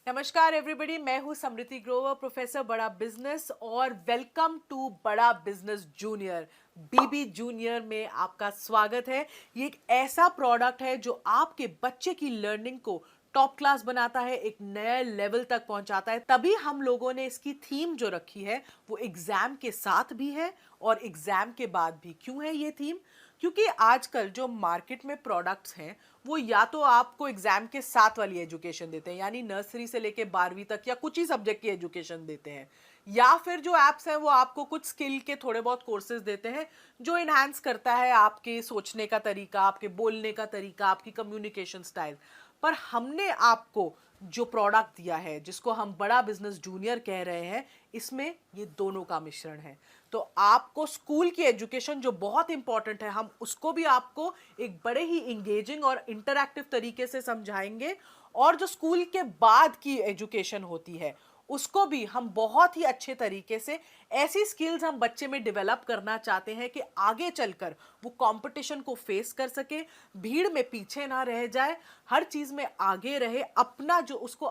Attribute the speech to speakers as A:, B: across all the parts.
A: नमस्कार एवरीबॉडी, मैं हूं समृति ग्रोवर, प्रोफेसर बड़ा बिजनेस और वेलकम टू बड़ा बिजनेस जूनियर। बीबी जूनियर में आपका स्वागत है। ये एक ऐसा प्रोडक्ट है जो आपके बच्चे की लर्निंग को टॉप क्लास बनाता है, एक नए लेवल तक पहुंचाता है। तभी हम लोगों ने इसकी थीम जो रखी है वो एग्जाम के साथ भी है और एग्जाम के बाद भी। क्यों है ये थीम? क्योंकि आजकल जो मार्केट में प्रोडक्ट्स हैं वो या तो आपको एग्जाम के साथ वाली एजुकेशन देते हैं, यानी नर्सरी से लेके 12वीं तक या कुछ ही सब्जेक्ट की एजुकेशन देते हैं, या फिर जो एप्स हैं वो आपको कुछ स्किल के थोड़े बहुत कोर्सेज देते हैं जो इनहांस करता है आपके सोचने का तरीका, आपके बोलने का तरीका, आपकी कम्युनिकेशन स्टाइल। पर हमने आपको जो प्रोडक्ट दिया है जिसको हम बड़ा बिजनेस जूनियर कह रहे हैं, इसमें ये दोनों का मिश्रण है। तो आपको स्कूल की एजुकेशन जो बहुत इंपॉर्टेंट है, हम उसको भी आपको एक बड़े ही इंगेजिंग और इंटरैक्टिव तरीके से समझाएंगे, और जो स्कूल के बाद की एजुकेशन होती है उसको भी हम बहुत ही अच्छे तरीके से, ऐसी स्किल्स हम बच्चे में डेवलप करना चाहते हैं कि आगे चलकर वो कंपटीशन को फेस कर सके, भीड़ में पीछे ना रह जाए, हर चीज में आगे रहे, अपना जो उसको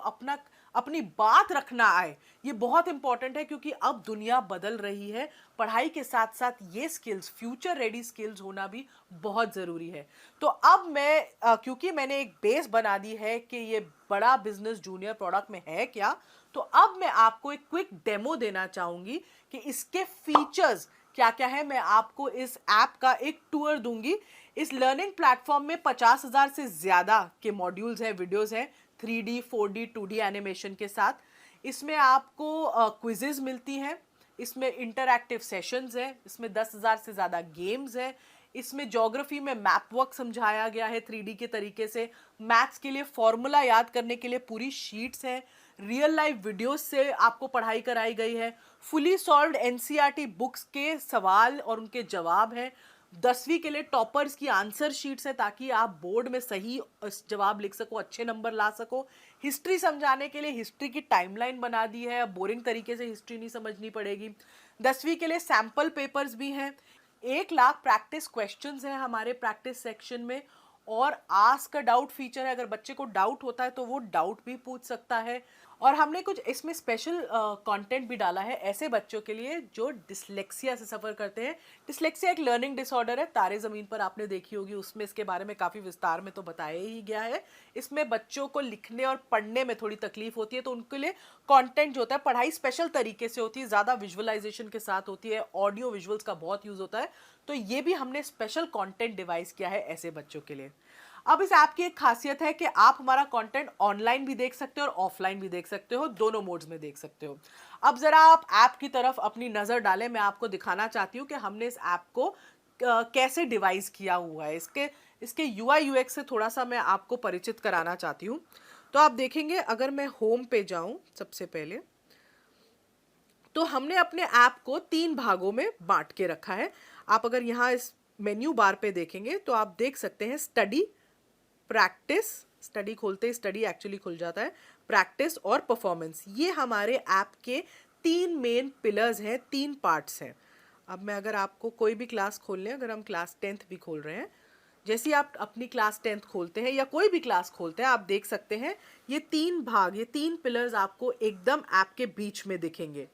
A: अपनी बात रखना आए। ये बहुत इंपॉर्टेंट है क्योंकि अब दुनिया बदल रही है। पढ़ाई के साथ साथ ये स्किल्स, फ्यूचर रेडी स्किल्स होना भी बहुत जरूरी है। तो अब क्योंकि मैंने एक बेस बना दी है कि ये बड़ा बिजनेस जूनियर प्रोडक्ट में है क्या, तो अब मैं आपको एक क्विक डेमो देना चाहूंगी कि इसके फीचर्स क्या क्या है। मैं आपको इस ऐप का एक टूर दूंगी। इस लर्निंग प्लेटफॉर्म में 50,000 से ज्यादा के मॉड्यूल्स हैं, वीडियोस हैं, 3D 4D 2D एनिमेशन के साथ। इसमें आपको क्विजेज मिलती हैं, इसमें इंटरैक्टिव सेशंस हैं, इसमें 10,000 से ज़्यादा गेम्स हैं, इसमें ज्योग्राफी में मैप वर्क समझाया गया है 3D के तरीके से, मैथ्स के लिए फॉर्मूला याद करने के लिए पूरी शीट्स हैं, रियल लाइफ वीडियोस से आपको पढ़ाई कराई गई है, फुली सॉल्व्ड एनसीईआरटी बुक्स के सवाल और उनके जवाब हैं, 10वीं के लिए टॉपर्स की आंसर शीट्स है ताकि आप बोर्ड में सही जवाब लिख सको, अच्छे नंबर ला सको। हिस्ट्री समझाने के लिए हिस्ट्री की टाइमलाइन बना दी है, अब बोरिंग तरीके से हिस्ट्री नहीं समझनी पड़ेगी। 10वीं के लिए सैंपल पेपर्स भी हैं, 1 लाख प्रैक्टिस क्वेश्चंस हैं हमारे प्रैक्टिस सेक्शन में, और आस्क अ डाउट फीचर है। अगर बच्चे को डाउट होता है तो वो डाउट भी पूछ सकता है। और हमने कुछ इसमें स्पेशल कंटेंट भी डाला है ऐसे बच्चों के लिए जो डिसलेक्सिया से सफ़र करते हैं। डिसलेक्सिया एक लर्निंग डिसऑर्डर है, तारे ज़मीन पर आपने देखी होगी, उसमें इसके बारे में काफ़ी विस्तार में तो बताया ही गया है। इसमें बच्चों को लिखने और पढ़ने में थोड़ी तकलीफ होती है, तो उनके लिए कंटेंट जो होता है, पढ़ाई स्पेशल तरीके से होती है, ज़्यादा विजुअलाइजेशन के साथ होती है, ऑडियो विजुअल्स का बहुत यूज़ होता है, तो ये भी हमने स्पेशल कंटेंट डिवाइस किया है ऐसे बच्चों के लिए। अब इस ऐप की एक खासियत है कि आप हमारा कंटेंट ऑनलाइन भी देख सकते हो और ऑफलाइन भी देख सकते हो, दोनों मोड्स में देख सकते हो। अब जरा आप ऐप की तरफ अपनी नज़र डालें। मैं आपको दिखाना चाहती हूँ कि हमने इस ऐप को कैसे डिवाइस किया हुआ है। इसके यूआई यूएक्स से थोड़ा सा मैं आपको परिचित कराना चाहती हूँ। तो आप देखेंगे, अगर मैं होम पे जाऊँ सबसे पहले, तो हमने अपने ऐप को 3 भागों में बांट के रखा है। आप अगर यहाँ इस मेन्यू बार पे देखेंगे तो आप देख सकते हैं स्टडी, प्रैक्टिस, स्टडी खोलते ही स्टडी एक्चुअली खुल जाता है, प्रैक्टिस और परफॉर्मेंस। ये हमारे ऐप के 3 मेन पिलर्स हैं, 3 पार्ट्स हैं। अब मैं अगर आपको कोई भी क्लास खोल लें, अगर हम क्लास 10th भी खोल रहे हैं, जैसे ही आप अपनी क्लास 10th खोलते हैं या कोई भी क्लास खोलते हैं, आप देख सकते हैं ये 3 भाग, ये 3 पिलर्स आपको एकदम ऐप के बीच में दिखेंगे।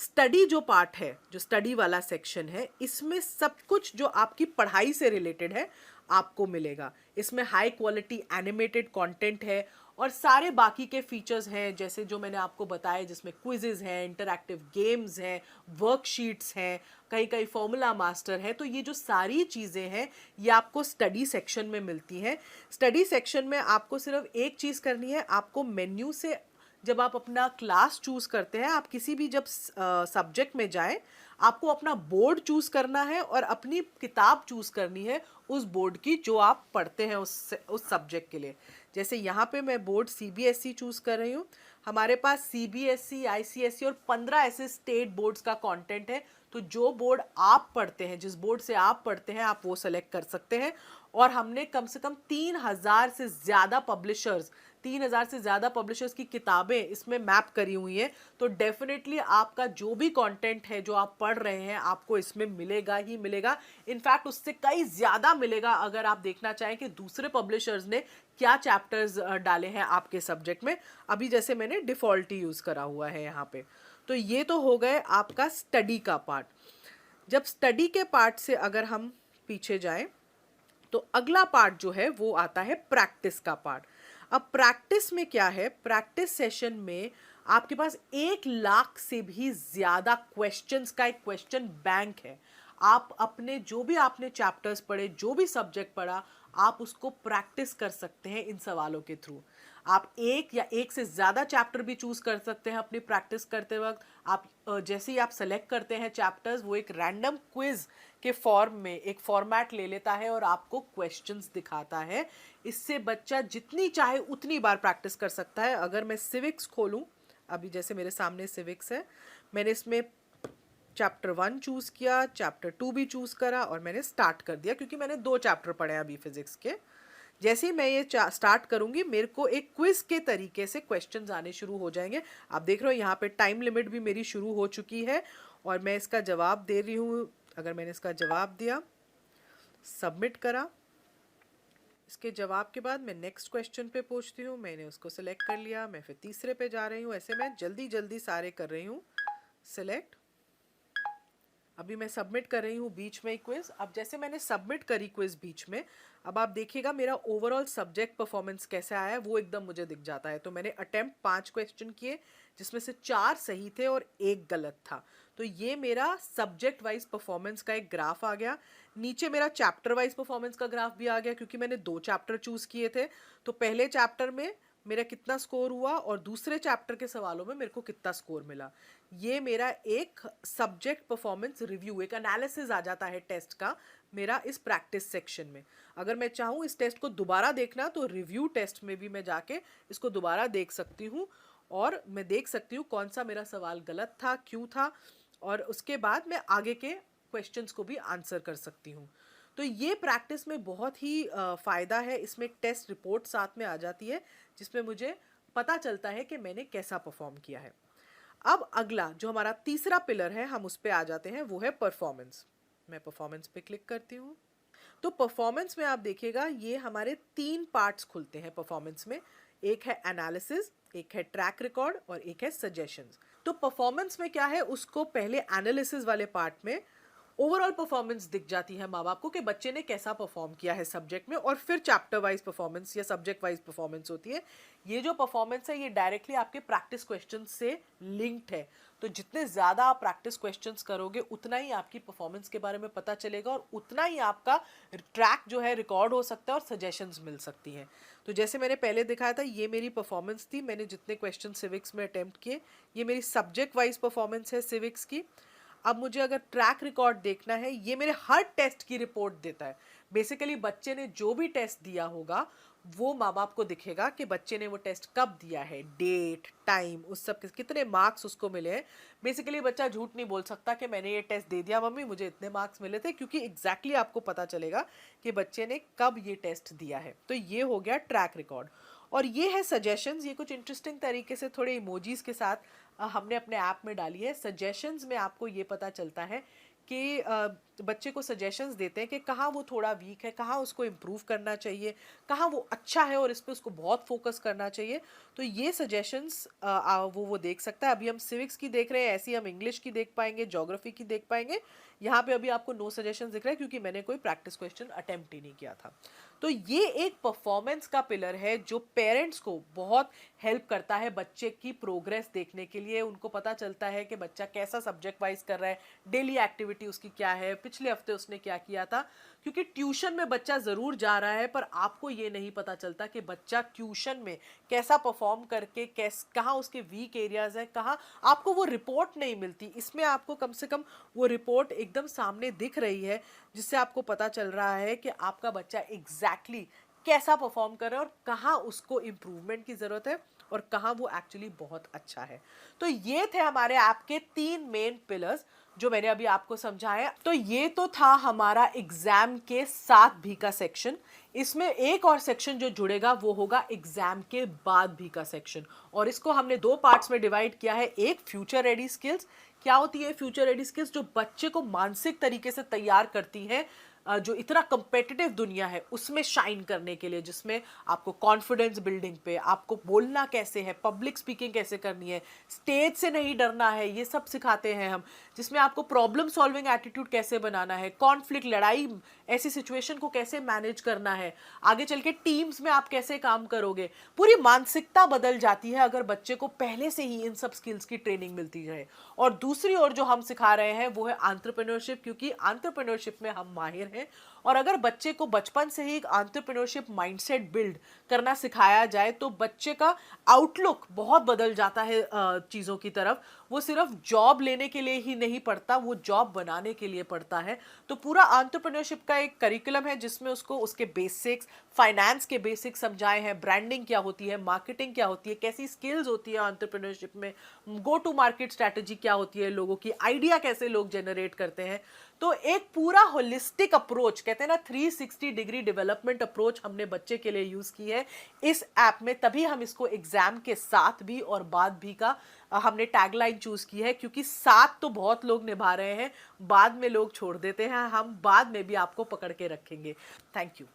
A: स्टडी जो पार्ट है, जो स्टडी वाला सेक्शन है, इसमें सब कुछ जो आपकी पढ़ाई से रिलेटेड है आपको मिलेगा। इसमें हाई क्वालिटी एनिमेटेड कंटेंट है और सारे बाकी के फीचर्स हैं जैसे जो मैंने आपको बताया, जिसमें क्विजेज हैं, इंटरैक्टिव गेम्स हैं, वर्कशीट्स हैं, कहीं कहीं फॉर्मूला मास्टर है। तो ये जो सारी चीज़ें हैं ये आपको स्टडी सेक्शन में मिलती हैं। स्टडी सेक्शन में आपको सिर्फ एक चीज़ करनी है, आपको मेन्यू से जब आप अपना क्लास चूज करते हैं, आप किसी भी जब सब्जेक्ट में जाएं, आपको अपना बोर्ड चूज करना है और अपनी किताब चूज करनी है उस बोर्ड की जो आप पढ़ते हैं उस सब्जेक्ट के लिए। जैसे यहाँ पे मैं बोर्ड सीबीएसई चूज कर रही हूँ। हमारे पास सीबीएसई, आईसीएसई और 15 ऐसे स्टेट बोर्ड्स का कंटेंट है। तो जो बोर्ड आप पढ़ते हैं, जिस बोर्ड से आप पढ़ते हैं, आप वो सेलेक्ट कर सकते हैं और हमने कम से कम 3000 से ज़्यादा पब्लिशर्स 3000 से ज़्यादा पब्लिशर्स की किताबें इसमें मैप करी हुई हैं। तो डेफिनेटली आपका जो भी कंटेंट है जो आप पढ़ रहे हैं आपको इसमें मिलेगा ही मिलेगा। इनफैक्ट उससे कई ज़्यादा मिलेगा अगर आप देखना चाहें कि दूसरे पब्लिशर्स ने क्या चैप्टर्स डाले हैं आपके सब्जेक्ट में। अभी जैसे मैंने डिफ़ॉल्ट ही यूज़ करा हुआ है यहाँ पे। तो ये तो हो गए आपका स्टडी का पार्ट। जब स्टडी के पार्ट से अगर हम पीछे जाएं तो अगला पार्ट जो है वो आता है प्रैक्टिस का पार्ट। अब प्रैक्टिस में क्या है, प्रैक्टिस सेशन में आपके पास 1 लाख से भी ज्यादा क्वेश्चंस का एक क्वेश्चन बैंक है। आप अपने जो भी आपने चैप्टर्स पढ़े, जो भी सब्जेक्ट पढ़ा, आप उसको प्रैक्टिस कर सकते हैं इन सवालों के थ्रू। आप एक या एक से ज़्यादा चैप्टर भी चूज़ कर सकते हैं अपनी प्रैक्टिस करते वक्त। आप जैसे ही आप सेलेक्ट करते हैं चैप्टर्स, वो एक रैंडम क्विज के फॉर्म में एक फॉर्मेट ले लेता है और आपको क्वेश्चंस दिखाता है। इससे बच्चा जितनी चाहे उतनी बार प्रैक्टिस कर सकता है। अगर मैं सिविक्स खोलूँ, अभी जैसे मेरे सामने सिविक्स है, मैंने इसमें चैप्टर 1 चूज़ किया, चैप्टर 2 भी चूज़ करा और मैंने स्टार्ट कर दिया क्योंकि मैंने 2 चैप्टर पढ़े हैं अभी फिजिक्स के। जैसे ही मैं ये स्टार्ट करूंगी मेरे को एक क्विज के तरीके से क्वेश्चंस आने शुरू हो जाएंगे। आप देख रहे हो यहाँ पे टाइम लिमिट भी मेरी शुरू हो चुकी है और मैं इसका जवाब दे रही हूँ। अगर मैंने इसका जवाब दिया, सबमिट करा, इसके जवाब के बाद मैं नेक्स्ट क्वेश्चन पे पहुँचती हूँ। मैंने उसको सिलेक्ट कर लिया, मैं फिर तीसरे पे जा रही हूँ। ऐसे मैं जल्दी जल्दी सारे कर रही हूँ सिलेक्ट। अभी मैं सबमिट कर रही हूँ बीच में क्विज। अब जैसे मैंने सबमिट करी क्विज बीच में, अब आप देखिएगा मेरा ओवरऑल सब्जेक्ट परफॉर्मेंस कैसे आया है वो एकदम मुझे दिख जाता है। तो मैंने अटेम्प्ट 5 क्वेश्चन किए जिसमें से 4 सही थे और 1 गलत था। तो ये मेरा सब्जेक्ट वाइज परफॉर्मेंस का एक ग्राफ आ गया। नीचे मेरा चैप्टर वाइज परफॉर्मेंस का ग्राफ भी आ गया क्योंकि मैंने 2 चैप्टर चूज किए थे। तो पहले चैप्टर में मेरा कितना स्कोर हुआ और दूसरे चैप्टर के सवालों में मेरे को कितना स्कोर मिला। ये मेरा एक सब्जेक्ट परफॉर्मेंस रिव्यू, एक एनालिसिस आ जाता है टेस्ट का मेरा इस प्रैक्टिस सेक्शन में। अगर मैं चाहूँ इस टेस्ट को दोबारा देखना तो रिव्यू टेस्ट में भी मैं जाके इसको दोबारा देख सकती हूँ और मैं देख सकती हूँ कौन सा मेरा सवाल गलत था, क्यों था, और उसके बाद मैं आगे के क्वेश्चंस को भी आंसर कर सकती हूँ। तो ये प्रैक्टिस में बहुत ही फ़ायदा है। इसमें एक टेस्ट रिपोर्ट साथ में आ जाती है जिसमें मुझे पता चलता है कि मैंने कैसा परफॉर्म किया है। अब अगला जो हमारा तीसरा पिलर है हम उस पे आ जाते हैं, वो है परफॉर्मेंस। मैं परफॉर्मेंस पे क्लिक करती हूँ। तो परफॉर्मेंस में आप देखिएगा ये हमारे 3 पार्ट्स खुलते हैं परफॉर्मेंस में। एक है एनालिसिस, एक है ट्रैक रिकॉर्ड और एक है सजेशंस। तो परफॉर्मेंस में क्या है, उसको पहले एनालिसिस वाले पार्ट में ओवरऑल परफॉर्मेंस दिख जाती है माँ बाप को कि बच्चे ने कैसा परफॉर्म किया है सब्जेक्ट में, और फिर चैप्टर वाइज परफॉर्मेंस या सब्जेक्ट वाइज परफॉर्मेंस होती है। ये जो परफॉर्मेंस है ये डायरेक्टली आपके प्रैक्टिस क्वेश्चन से लिंक्ड है। तो जितने ज़्यादा आप प्रैक्टिस क्वेश्चंस करोगे उतना ही आपकी परफॉर्मेंस के बारे में पता चलेगा और उतना ही आपका ट्रैक जो है रिकॉर्ड हो सकता है और सजेशंस मिल सकती हैं। तो जैसे मैंने पहले दिखाया था ये मेरी परफॉर्मेंस थी, मैंने जितने क्वेश्चन सिविक्स में अटेम्प्ट किए, ये मेरी सब्जेक्ट वाइज परफॉर्मेंस है सिविक्स की। अब मुझे अगर ट्रैक रिकॉर्ड देखना है, ये मेरे हर टेस्ट की रिपोर्ट देता है। बेसिकली बच्चे ने जो भी टेस्ट दिया होगा वो माँ बाप को दिखेगा कि बच्चे ने वो टेस्ट कब दिया है, डेट, टाइम, उस सब के कितने मार्क्स उसको मिले हैं। बेसिकली बच्चा झूठ नहीं बोल सकता कि मैंने ये टेस्ट दे दिया मम्मी मुझे इतने मार्क्स मिले थे, क्योंकि एग्जैक्टली आपको पता चलेगा कि बच्चे ने कब ये टेस्ट दिया है। तो ये हो गया ट्रैक रिकॉर्ड। और ये है सजेशंस। ये कुछ इंटरेस्टिंग तरीके से थोड़े इमोजीज के साथ हमने अपने ऐप में डाली है। सजेशंस में आपको ये पता चलता है कि बच्चे को सजेशंस देते हैं कि कहाँ वो थोड़ा वीक है, कहाँ उसको इम्प्रूव करना चाहिए, कहाँ वो अच्छा है और इस पर उसको बहुत फोकस करना चाहिए। तो ये सजेशंस वो देख सकता है। अभी हम सिविक्स की देख रहे हैं, ऐसी हम इंग्लिश की देख पाएंगे, ज्योग्राफी की देख पाएंगे। यहाँ पे अभी आपको नो सजेशंस दिख रहा है क्योंकि मैंने कोई प्रैक्टिस क्वेश्चन अटेम्प्ट ही नहीं किया था। तो ये एक परफॉर्मेंस का पिलर है जो पेरेंट्स को बहुत हेल्प करता है बच्चे की प्रोग्रेस देखने के लिए। उनको पता चलता है कि बच्चा कैसा सब्जेक्ट वाइज कर रहा है, डेली एक्टिविटी उसकी क्या है, पिछले हफ्ते उसने क्या किया था। क्योंकि ट्यूशन में बच्चा ज़रूर जा रहा है पर आपको ये नहीं पता चलता कि बच्चा ट्यूशन में कैसा परफॉर्म करके कहाँ उसके वीक एरियाज है, कहाँ आपको वो रिपोर्ट नहीं मिलती। इसमें आपको कम से कम वो रिपोर्ट एकदम सामने दिख रही है जिससे आपको पता चल रहा है कि आपका बच्चा एग्जैक्टली कैसा परफॉर्म कर रहा है और कहाँ उसको इम्प्रूवमेंट की ज़रूरत है और कहाँ वो एक्चुअली बहुत अच्छा है। तो ये थे हमारे ऐप के 3 मेन पिलर्स जो मैंने अभी आपको समझाया। तो ये तो था हमारा एग्जाम के साथ भी का सेक्शन। इसमें एक और सेक्शन जो जुड़ेगा वो होगा एग्जाम के बाद भी का सेक्शन, और इसको हमने दो पार्ट्स में डिवाइड किया है। एक फ्यूचर रेडी स्किल्स, क्या होती है फ्यूचर रेडी स्किल्स? जो बच्चे को मानसिक तरीके से तैयार करती है जो इतना कंपेटिटिव दुनिया है उसमें शाइन करने के लिए, जिसमें आपको कॉन्फिडेंस बिल्डिंग पे, आपको बोलना कैसे है, पब्लिक स्पीकिंग कैसे करनी है, स्टेज से नहीं डरना है, ये सब सिखाते हैं हम। जिसमें आपको प्रॉब्लम सॉल्विंग एटीट्यूड कैसे बनाना है, कॉन्फ्लिक्ट, लड़ाई, ऐसी सिचुएशन को कैसे मैनेज करना है, आगे चल के टीम्स में आप कैसे काम करोगे। पूरी मानसिकता बदल जाती है अगर बच्चे को पहले से ही इन सब स्किल्स की ट्रेनिंग मिलती है। और दूसरी ओर जो हम सिखा रहे हैं वो है एंटरप्रेन्योरशिप, क्योंकि एंटरप्रेन्योरशिप में हम माहिर हैं। और अगर बच्चे को बचपन से ही एक एंटरप्रेन्योरशिप माइंडसेट बिल्ड करना सिखाया जाए तो बच्चे का आउटलुक बहुत बदल जाता है चीज़ों की तरफ। वो सिर्फ जॉब लेने के लिए ही नहीं पढ़ता, वो जॉब बनाने के लिए पढ़ता है। तो पूरा एंटरप्रेन्योरशिप का एक करिकुलम है जिसमें उसको उसके बेसिक्स, फाइनेंस के बेसिक्स समझाए हैं, ब्रांडिंग क्या होती है, मार्केटिंग क्या होती है, कैसी स्किल्स होती है एंटरप्रेन्योरशिप में, गो टू मार्केट स्ट्रैटेजी क्या होती है, लोगों की आइडिया कैसे लोग जनरेट करते हैं। तो एक पूरा होलिस्टिक अप्रोच, कहते हैं ना 360 डिग्री डेवलपमेंट अप्रोच, हमने बच्चे के लिए यूज की है इस ऐप में। तभी हम इसको एग्जाम के साथ भी और बाद भी का हमने टैगलाइन चूज की है, क्योंकि साथ तो बहुत लोग निभा रहे हैं, बाद में लोग छोड़ देते हैं, हम बाद में भी आपको पकड़ के रखेंगे। Thank you.